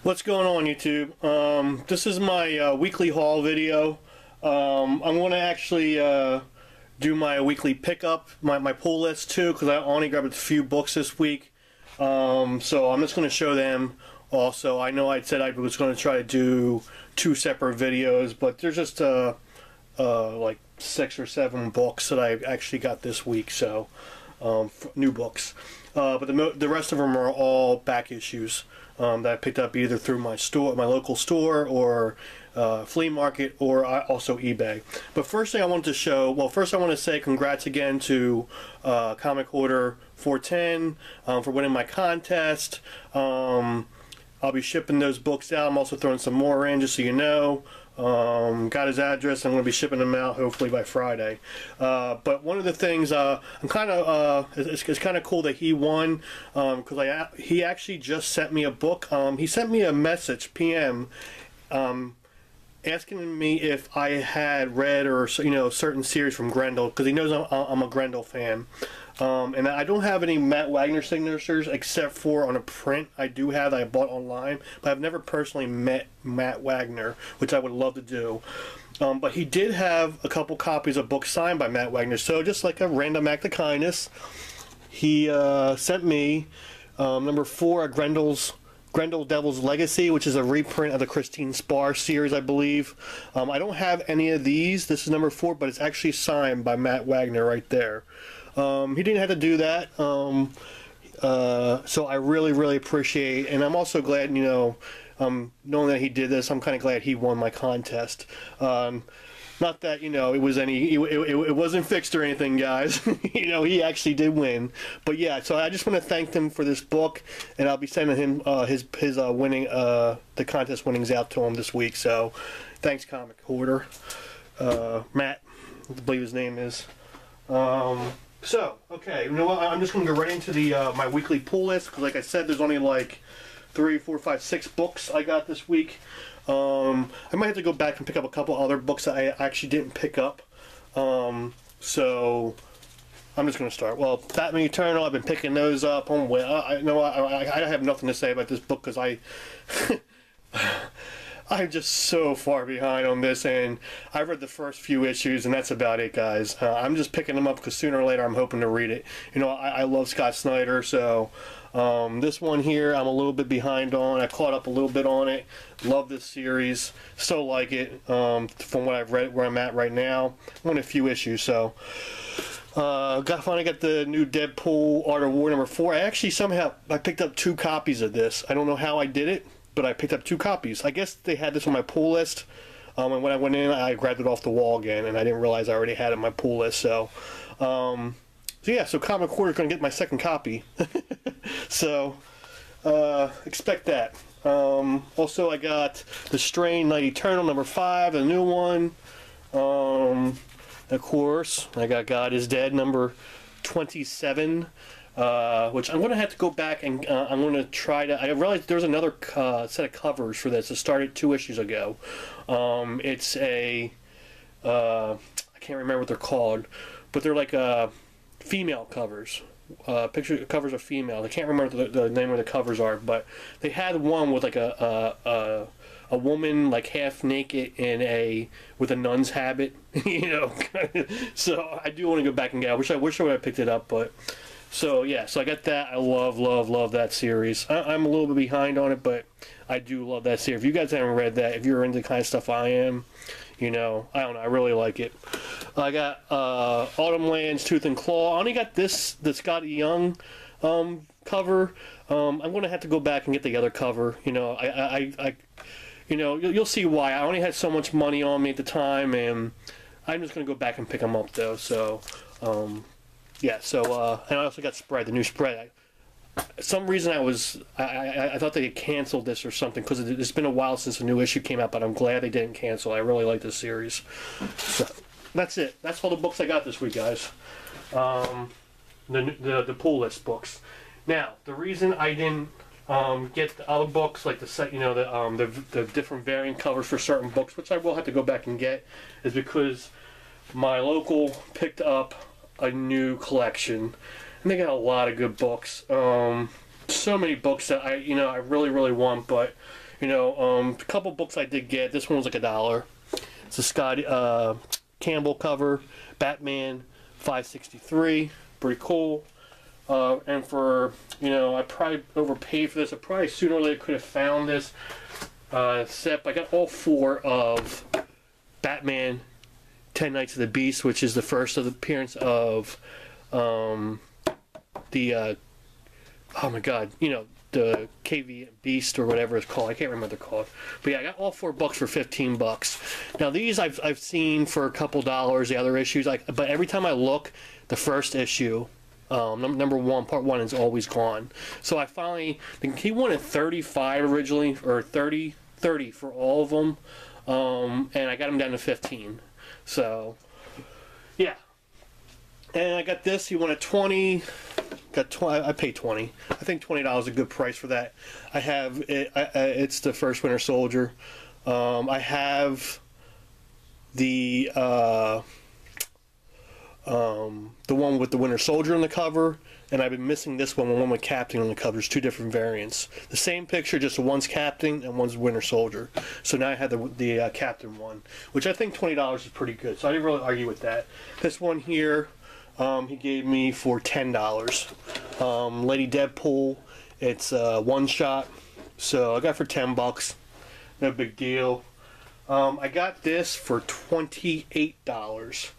What's going on, YouTube? This is my weekly haul video. I'm going to actually do my weekly pickup, my pull list too, because I only grabbed a few books this week. So I'm just going to show them also. I know I said I was going to try to do 2 separate videos, but there's just like 6 or 7 books that I actually got this week, so new books. But the rest of them are all back issues that I picked up either through my store, my local store, or flea market, or also eBay. But first thing I wanted to show, well, first I want to say congrats again to Comic Hoarder 410 for winning my contest. I'll be shipping those books out. I'm also throwing some more in, just so you know. Got his address. I'm going to be shipping them out hopefully by Friday. But one of the things I'm kind of it's kind of cool that he won, because he actually just sent me a book. He sent me a message PM asking me if I had read or certain series from Grendel, because he knows I'm a Grendel fan. And I don't have any Matt Wagner signatures except for on a print I do have that I bought online, but I've never personally met Matt Wagner, which I would love to do. But he did have a couple copies of books signed by Matt Wagner, so just like a random act of kindness, he sent me number 4 of Grendel Devil's Legacy, which is a reprint of the Christine Spar series, I believe. I don't have any of these. This is number 4, but it's actually signed by Matt Wagner right there. He didn't have to do that, so I really appreciate, and I'm also glad, knowing that he did this, I'm kind of glad he won my contest. Not that, it was it wasn't fixed or anything, guys. He actually did win. But yeah, so I just want to thank him for this book, and I'll be sending him his winning the contest winnings out to him this week. So thanks, Comic Hoarder. Matt, I believe his name is. So, okay, you know what, I'm just going to go right into the my weekly pull list, because like I said, there's only like 3, 4, 5, 6 books I got this week. I might have to go back and pick up a couple other books that I actually didn't pick up. So, I'm just going to start. Well, Batman Eternal, I've been picking those up. I have nothing to say about this book, because I'm just so far behind on this, and I read the first few issues, and that's about it, guys. I'm just picking them up because sooner or later I'm hoping to read it. I love Scott Snyder, so this one here I'm a little bit behind on. I caught up a little bit on it. Love this series. Still like it from what I've read, where I'm at right now. I'm on a few issues, so... finally got the new Deadpool Art of War number 4. I actually somehow picked up 2 copies of this. I don't know how I did it, but I picked up 2 copies. I guess they had this on my pull list, and when I went in, I grabbed it off the wall again, and I didn't realize I already had it on my pull list. So, yeah, so Comic Hoarder is going to get my second copy. So, expect that. Also, I got The Strain Knight Eternal number 5, a new one. Of course, I got God is Dead number 27. Which I'm going to have to go back and I'm going to try to... I realized there's another set of covers for this. It started 2 issues ago. It's a... I can't remember what they're called, but they're like female covers. Picture covers of female. I can't remember the name of the covers are, but they had one with like a woman like half naked in with a nun's habit, So I do want to go back and get it. I wish I would have picked it up, but... So yeah, so I got that. I love that series. I'm a little bit behind on it, but I do love that series. If you guys haven't read that, if you're into the kind of stuff I am, I don't know, I really like it. I got Autumn Lands Tooth and Claw. I only got the Scott Young cover. I'm going to have to go back and get the other cover. You'll see why. I only had so much money on me at the time, and I'm just going to go back and pick them up though. So. Yeah, so, and I also got Spread, the new Spread. Some reason I thought they had canceled this or something, because it's been a while since the new issue came out, but I'm glad they didn't cancel. I really like this series. So, that's it. That's all the books I got this week, guys. The pull list books. Now, the reason I didn't get the other books, like the different variant covers for certain books, which I will have to go back and get, is because my local picked up a new collection, and they got a lot of good books. So many books that I really want, but A couple books I did get. This one was like $1. It's a Scott Campbell cover, Batman 563, pretty cool. And for, I probably overpaid for this. I probably sooner or later could have found this set. I got all 4 of Batman 10 Nights of the Beast, which is the first of the appearance of oh my god, the KV Beast or whatever it's called. I can't remember what they're called. But yeah, I got all 4 books for $15. Now these I've seen for a couple dollars, the other issues, but every time I look, the first issue, number 1, part 1 is always gone. So I finally, he wanted 35 originally, or 30 for all of them, and I got him down to 15. So yeah, and I got this. He wanted 20. Got 20. I paid 20. I think $20 is a good price for that. I have it. It's the first Winter Soldier. I have the one with the Winter Soldier on the cover, and I've been missing this one with Captain on the cover. There's 2 different variants. The same picture, just one's Captain and one's Winter Soldier. So now I have the Captain one, which I think $20 is pretty good. So I didn't really argue with that. This one here, he gave me for $10. Lady Deadpool, it's one shot, so I got it for $10. No big deal. I got this for $28.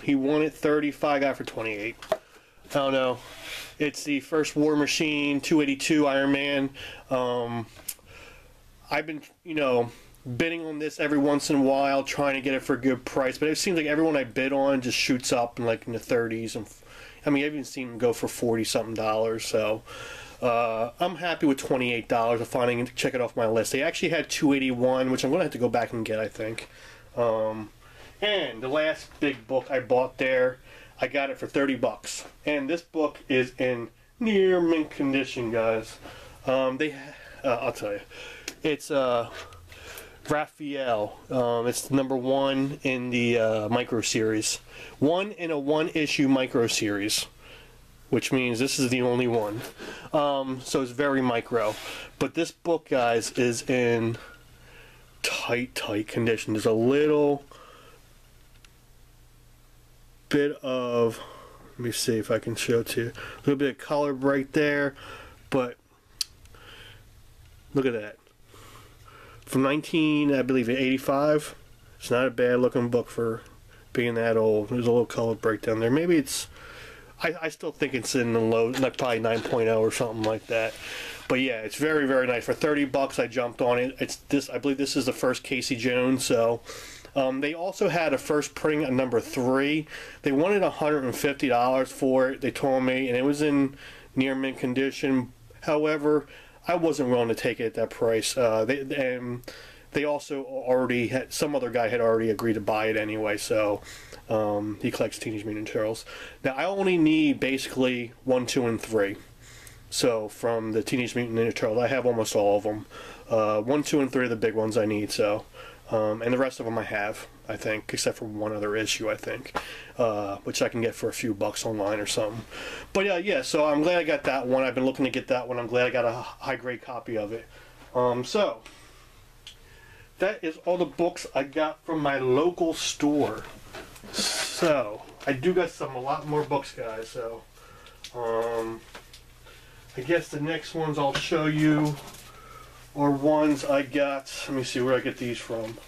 He wanted 35, I got it for 28. I don't know. It's the first War Machine 282 Iron Man. I've been, bidding on this every once in a while, trying to get it for a good price, but it seems like everyone I bid on just shoots up in the 30s, and I've even seen them go for $40-something. So I'm happy with $28. I'm finally check it off my list. They actually had 281, which I'm gonna have to go back and get, I think. And the last big book I bought there, I got it for $30, and this book is in near mint condition, guys. I'll tell you, it's Raphael. It's number 1 in the micro series. 1 in a 1-issue micro series, which means this is the only one. So it's very micro. But this book, guys, is in tight condition. There's a little bit of, let me see if I can show it to you. A little bit of color right there, but look at that. From I believe 85. It's not a bad looking book for being that old. There's a little color breakdown there. Maybe it's, I still think it's in the low, like probably 9.0 or something like that. But yeah, it's very nice. For $30, I jumped on it. It's this. I believe this is the first Casey Jones. So they also had a first printing of number 3. They wanted $150 for it. They told me, and it was in near mint condition. However, I wasn't willing to take it at that price. They also already had, some other guy had already agreed to buy it anyway, so he collects Teenage Mutant Ninja Turtles. Now I only need basically 1, 2, and 3. So from the Teenage Mutant Ninja Turtles, I have almost all of them. 1, 2, and 3 are the big ones I need. So, and the rest of them I have, I think, except for one other issue, I think, which I can get for a few bucks online or something. But yeah, so I'm glad I got that one. I've been looking to get that one. I'm glad I got a high-grade copy of it. So that is all the books I got from my local store. So I do got a lot more books, guys. So I guess the next ones I'll show you are ones I got. Let me see where I get these from.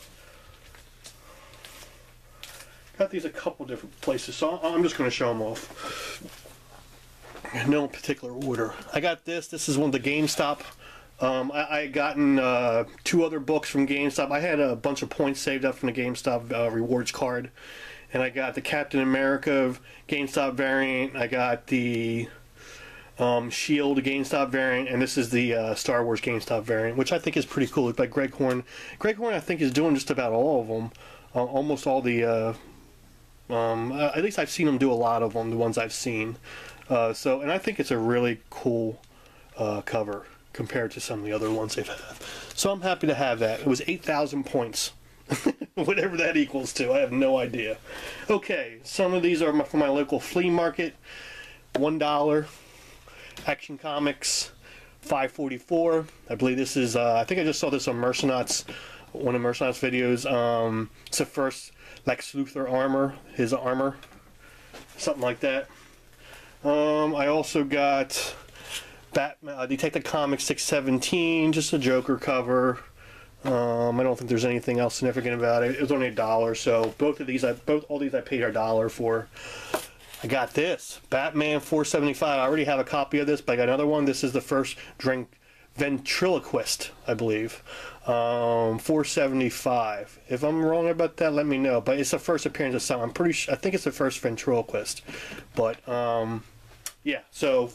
Got these a couple different places, so I'm just going to show them off. No particular order. I got this. This is one of the GameStop. I had gotten 2 other books from GameStop. I had a bunch of points saved up from the GameStop rewards card. And I got the Captain America GameStop variant. I got the Shield GameStop variant. And this is the Star Wars GameStop variant, which I think is pretty cool. It's by Greg Horn. Greg Horn, I think, is doing just about all of them. Almost all the... at least I've seen him do a lot of them, the ones I've seen. And I think it's a really cool cover compared to some of the other ones they've had. So I'm happy to have that. It was 8,000 points. Whatever that equals to, I have no idea. Okay, some of these are from my local flea market. $1. Action Comics. 544. I believe this is, I think I just saw this on Mercenauts, one of Mercenauts videos. It's the first Lex Luthor armor, his armor, something like that. I also got Batman, Detective Comics 617, just a Joker cover. I don't think there's anything else significant about it. It was only $1, so all these I paid $1 for. I got this Batman 475. I already have a copy of this, but I got another one. This is the first drink ventriloquist, I believe. 475. If I'm wrong about that, let me know. But it's the first appearance of someone. I think it's the first ventriloquist. But yeah. So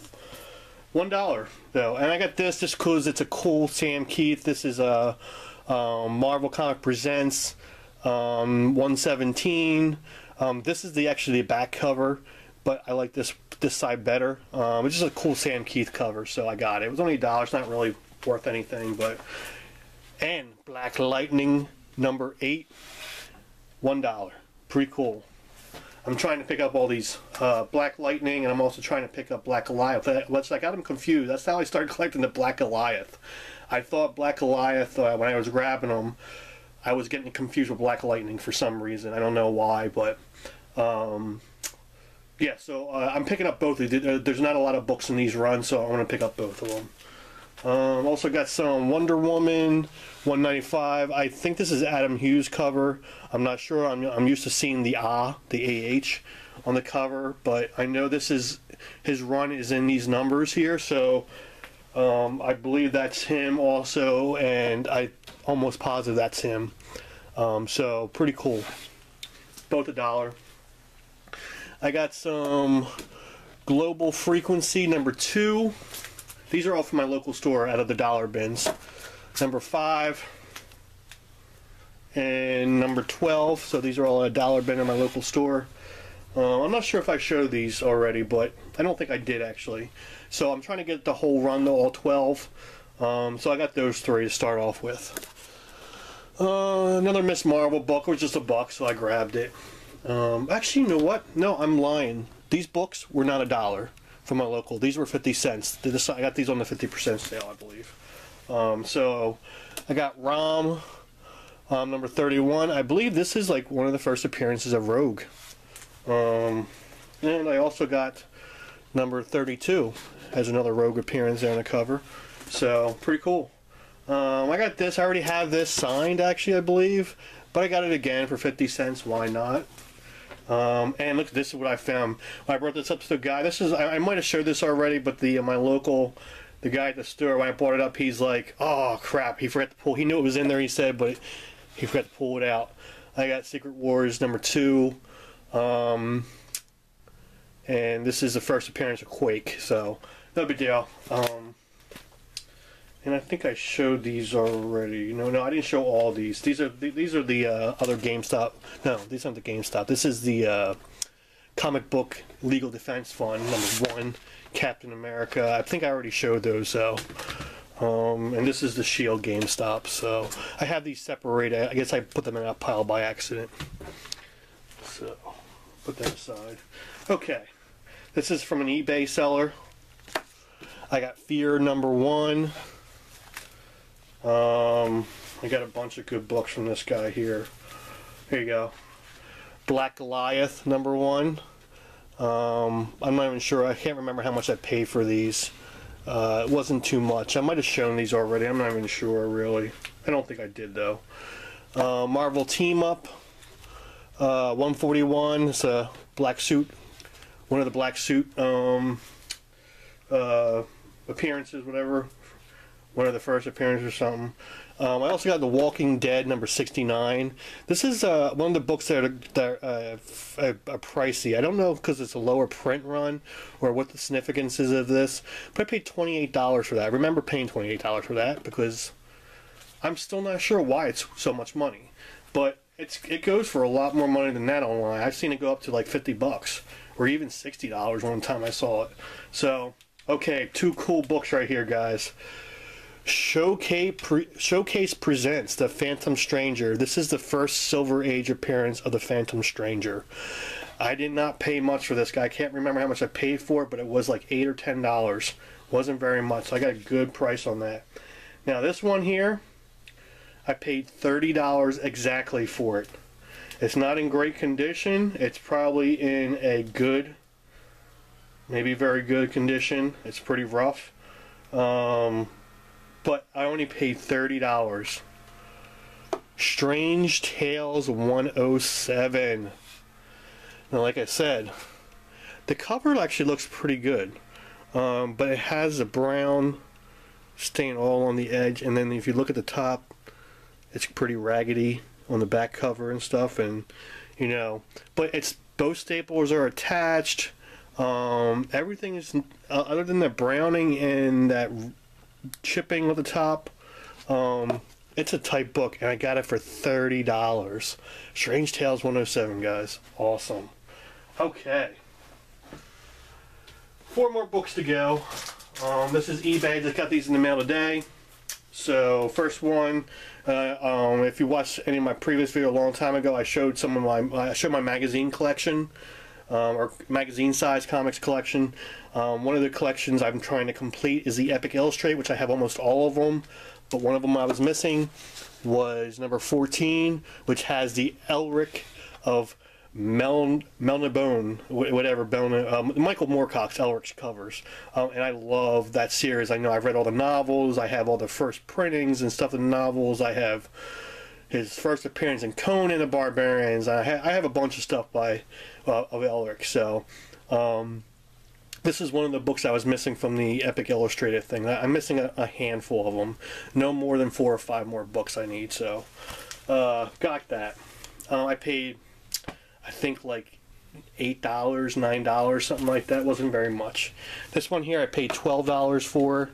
$1 though, and I got this just because it's a cool Sam Keith. This is a Marvel Comic Presents 117. This is actually the back cover, but I like this side better. It's just a cool Sam Keith cover, so I got it. It was only $1. It's not really worth anything, but. And Black Lightning number 8, $1. Pretty cool. I'm trying to pick up all these Black Lightning, and I'm also trying to pick up Black Goliath. I got them confused. That's how I started collecting the Black Goliath. I thought Black Goliath, when I was grabbing them, I was getting confused with Black Lightning for some reason. I don't know why, but yeah, so I'm picking up both. There's not a lot of books in these runs, so I want to pick up both of them. Also got some Wonder Woman 195. I think this is Adam Hughes cover. I'm not sure. I'm used to seeing the AH on the cover, but I know this is his run is in these numbers here, so I believe that's him also, and I almost positive that's him. So pretty cool. Both $1. I got some Global Frequency number 2. These are all from my local store out of the dollar bins. Number 5 and number 12. So these are all a dollar bin in my local store. I'm not sure if I showed these already, but I don't think I did actually. So I'm trying to get the whole run though, all 12. So I got those 3 to start off with. Another Miss Marvel book. It was just $1, so I grabbed it. Actually, you know what? No, I'm lying. These books were not $1 from my local. These were 50 cents. I got these on the 50% sale, I believe. So I got Rom number 31. I believe this is like one of the first appearances of Rogue. And I also got number 32 as another Rogue appearance there on the cover. So pretty cool. I got this. I already have this signed actually, I believe, but I got it again for 50 cents. Why not? And look, this is what I found. When I brought this up to the guy, this is, I might have showed this already, but the guy at the store, when I brought it up, he's like, oh crap, he forgot to pull, he knew it was in there, he said, but he forgot to pull it out. I got Secret Wars number 2, and this is the first appearance of Quake, so no big deal. And I think I showed these already. No, I didn't show all these. These are the other GameStop. No, these aren't the GameStop. This is the Comic Book Legal Defense Fund number 1, Captain America. I think I already showed those. So, and this is the Shield GameStop. So I have these separated. I guess I put them in a pile by accident. So put that aside. Okay, this is from an eBay seller. I got Fear number 1. I got a bunch of good books from this guy here. Here you go. Black Goliath number 1. I'm not even sure. I can't remember how much I paid for these. It wasn't too much. I might have shown these already. I'm not even sure really. I don't think I did though. Marvel Team Up 141. It's a black suit. One of the black suit appearances, whatever. One of the first appearances or something. I also got The Walking Dead number 69. This is one of the books that are pricey. I don't know because it's a lower print run or what the significance is of this, but I paid $28 for that. I remember paying $28 for that because I'm still not sure why it's so much money, but it goes for a lot more money than that online. I've seen it go up to like $50 or even $60 one time I saw it. So okay, 2 cool books right here, guys. Showcase presents The Phantom Stranger. This is the first Silver Age appearance of the Phantom Stranger. I did not pay much for this guy. I can't remember how much I paid for it, but it was like $8 or $10. Wasn't very much, so I got a good price on that. Now this one here, I paid $30 exactly for it. It's not in great condition. It's probably in a good, maybe very good condition. It's pretty rough. But I only paid $30. Strange Tales 107. Now, like I said, the cover actually looks pretty good, but it has a brown stain all on the edge, and then if you look at the top, it's pretty raggedy on the back cover and stuff, and you know, but it's both staplers are attached. Everything is other than the browning and that chipping at the top. It's a tight book, and I got it for $30. Strange Tales 107, guys. Awesome. Okay. 4 more books to go. This is eBay. Just got these in the mail today. So, first one, if you watched any of my previous video a long time ago, I showed my magazine collection, or magazine size comics collection. One of the collections I'm trying to complete is the Epic Illustrate, which I have almost all of them. But one of them I was missing was number 14, which has the Elric of Melnibone, whatever, Michael Moorcock's Elric's covers. And I love that series. I know I've read all the novels. I have all the first printings and stuff in the novels. I have his first appearance in Conan the Barbarians. I have a bunch of stuff by of Elric. So this is one of the books I was missing from the Epic Illustrated thing. I'm missing a handful of them. No more than 4 or 5 more books I need. So got that. I paid, I think, like $8, $9, something like that. Wasn't very much. This one here I paid $12 for.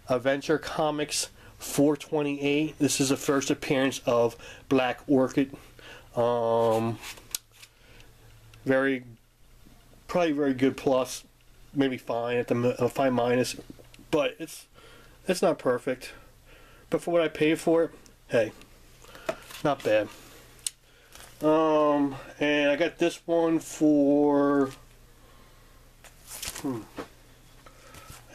Adventure Comics 428. This is the first appearance of Black Orchid. Probably very good plus. Maybe fine at the fine minus, but it's not perfect. But for what I paid for it, hey, not bad. And I got this one for I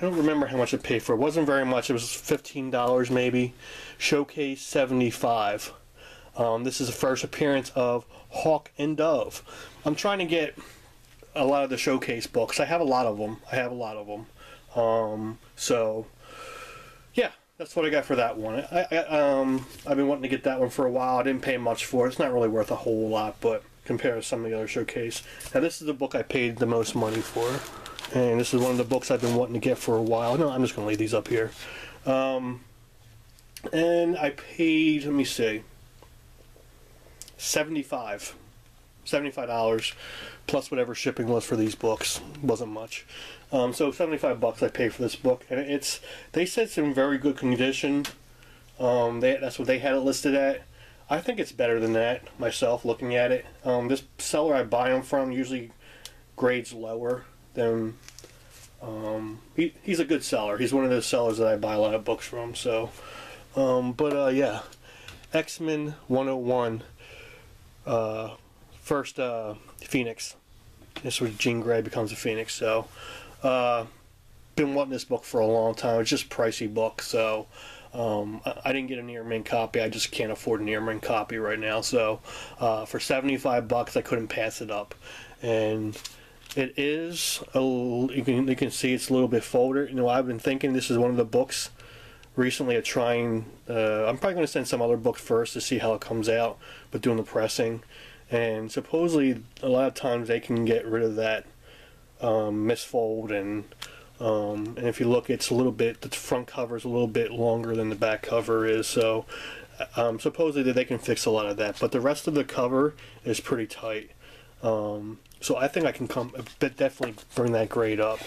don't remember how much I paid for it. It wasn't very much. It was $15 maybe. Showcase 75. This is the first appearance of Hawk and Dove. I'm trying to get a lot of the Showcase books. I have a lot of them. So yeah, that's what I got for that one. I've been wanting to get that one for a while. I didn't pay much for it. It's not really worth a whole lot, but compared to some of the other Showcase. Now this is the book I paid the most money for, and this is one of the books I've been wanting to get for a while. No, I'm just going to leave these up here. And I paid, let me see, $75 plus whatever shipping was for these books. Wasn't much. So $75 I paid for this book, and they said it's in very good condition. That's what they had it listed at. I think it's better than that myself, looking at it. This seller I buy them from usually grades lower than he's a good seller. He's one of those sellers that I buy a lot of books from. So yeah, X-Men 101 first Phoenix. This was Jean Grey becomes a Phoenix. So been wanting this book for a long time. It's just a pricey book, so I didn't get a near mint copy. I just can't afford a near mint copy right now. So for $75 I couldn't pass it up. And it is you can see it's a little bit folded. You know, I've been thinking this is one of the books recently of trying. I'm probably going to send some other books first to see how it comes out, but doing the pressing. And supposedly a lot of times they can get rid of that misfold, and if you look, it's a little bit, the front cover is a little bit longer than the back cover is, so supposedly they can fix a lot of that, but the rest of the cover is pretty tight. So I think I can definitely bring that grade up.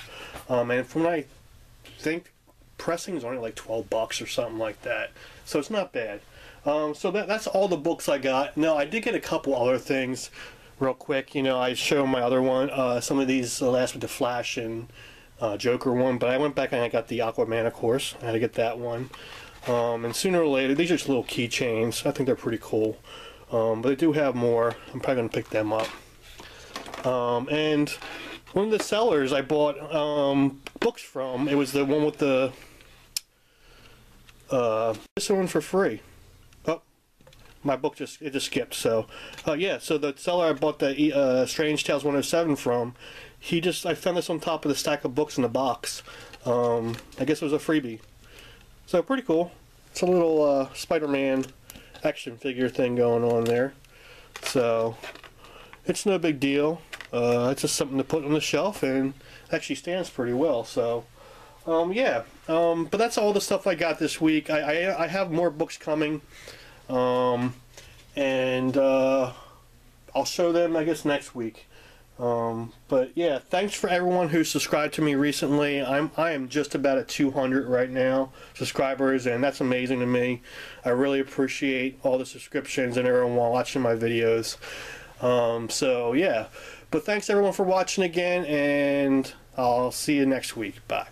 And from what I think, pressing is only like $12 or something like that, so it's not bad. So that's all the books I got. Now, I did get a couple other things real quick. You know, I showed my other one, some of these last with the Flash and Joker one, but I went back and I got the Aquaman, of course. I had to get that one. And sooner or later, these are just little keychains. I think they're pretty cool. But they do have more. I'm probably going to pick them up. And one of the sellers I bought books from, it was the one with the this one for free. Oh, my book just skipped. So yeah, so the seller I bought the Strange Tales 107 from, I found this on top of the stack of books in the box. I guess it was a freebie. So pretty cool. It's a little Spider-Man action figure thing going on there. So it's no big deal. It's just something to put on the shelf, and actually stands pretty well. So yeah, but that's all the stuff I got this week. I have more books coming, and I'll show them, I guess, next week. But yeah, thanks for everyone who subscribed to me recently. I am just about at 200 right now subscribers, and that's amazing to me. I really appreciate all the subscriptions and everyone watching my videos. So yeah, but thanks everyone for watching again, and I'll see you next week. Bye.